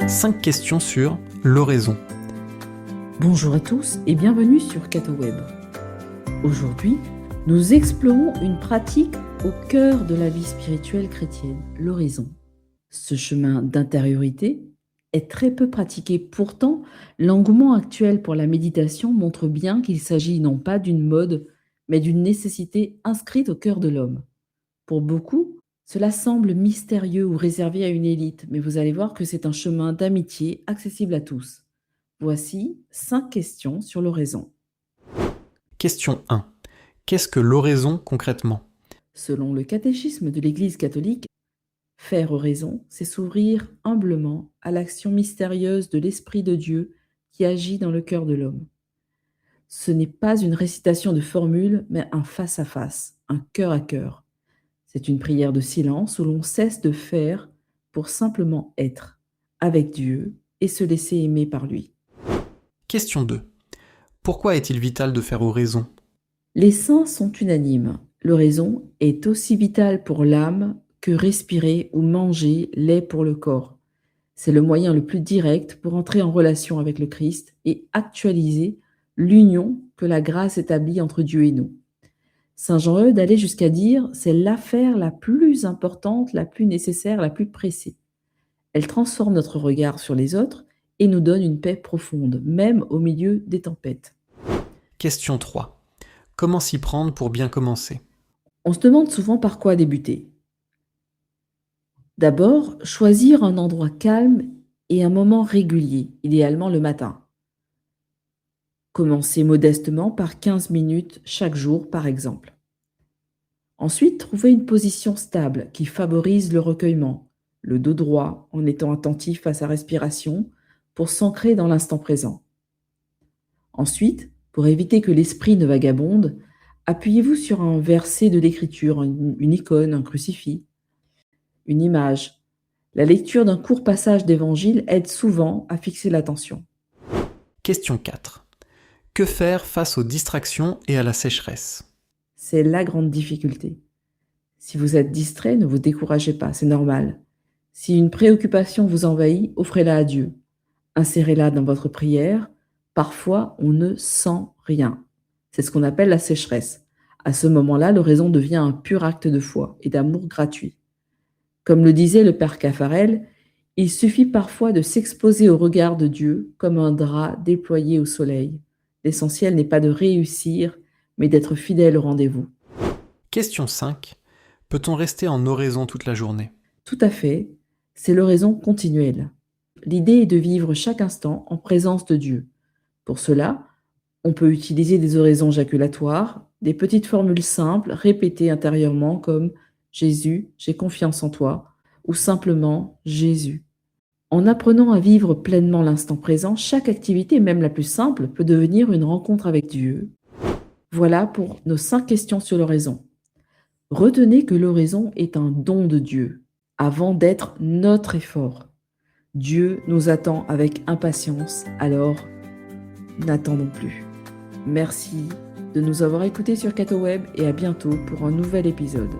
5 questions sur l'oraison. Bonjour à tous et bienvenue sur CatoWeb. Aujourd'hui, nous explorons une pratique au cœur de la vie spirituelle chrétienne, l'oraison. Ce chemin d'intériorité est très peu pratiqué. Pourtant, l'engouement actuel pour la méditation montre bien qu'il s'agit non pas d'une mode, mais d'une nécessité inscrite au cœur de l'homme. Pour beaucoup, cela semble mystérieux ou réservé à une élite, mais vous allez voir que c'est un chemin d'amitié accessible à tous. Voici 5 questions sur l'oraison. Question 1. Qu'est-ce que l'oraison concrètement ? Selon le catéchisme de l'Église catholique, faire oraison, c'est s'ouvrir humblement à l'action mystérieuse de l'Esprit de Dieu qui agit dans le cœur de l'homme. Ce n'est pas une récitation de formules, mais un face-à-face, un cœur à cœur. C'est une prière de silence où l'on cesse de faire pour simplement être avec Dieu et se laisser aimer par lui. Question 2. Pourquoi est-il vital de faire oraison ? Les saints sont unanimes. L'oraison est aussi vitale pour l'âme que respirer ou manger l'est pour le corps. C'est le moyen le plus direct pour entrer en relation avec le Christ et actualiser l'union que la grâce établit entre Dieu et nous. Saint Jean-Eudes allait jusqu'à dire « c'est l'affaire la plus importante, la plus nécessaire, la plus pressée ». Elle transforme notre regard sur les autres et nous donne une paix profonde, même au milieu des tempêtes. Question 3. Comment s'y prendre pour bien commencer ? On se demande souvent par quoi débuter. D'abord, choisir un endroit calme et un moment régulier, idéalement le matin. Commencez modestement par 15 minutes chaque jour, par exemple. Ensuite, trouvez une position stable qui favorise le recueillement, le dos droit en étant attentif à sa respiration pour s'ancrer dans l'instant présent. Ensuite, pour éviter que l'esprit ne vagabonde, appuyez-vous sur un verset de l'Écriture, une icône, un crucifix, une image. La lecture d'un court passage d'évangile aide souvent à fixer l'attention. Question 4. Que faire face aux distractions et à la sécheresse ? C'est la grande difficulté. Si vous êtes distrait, ne vous découragez pas, c'est normal. Si une préoccupation vous envahit, offrez-la à Dieu. Insérez-la dans votre prière. Parfois, on ne sent rien. C'est ce qu'on appelle la sécheresse. À ce moment-là, l'oraison devient un pur acte de foi et d'amour gratuit. Comme le disait le père Caffarel, il suffit parfois de s'exposer au regard de Dieu comme un drap déployé au soleil. L'essentiel n'est pas de réussir, mais d'être fidèle au rendez-vous. Question 5. Peut-on rester en oraison toute la journée ? Tout à fait, c'est l'oraison continuelle. L'idée est de vivre chaque instant en présence de Dieu. Pour cela, on peut utiliser des oraisons jaculatoires, des petites formules simples répétées intérieurement comme « Jésus, j'ai confiance en toi » ou simplement « Jésus ». En apprenant à vivre pleinement l'instant présent, chaque activité, même la plus simple, peut devenir une rencontre avec Dieu. Voilà pour nos 5 questions sur l'oraison. Retenez que l'oraison est un don de Dieu, avant d'être notre effort. Dieu nous attend avec impatience, alors n'attendons plus. Merci de nous avoir écoutés sur CatoWeb et à bientôt pour un nouvel épisode.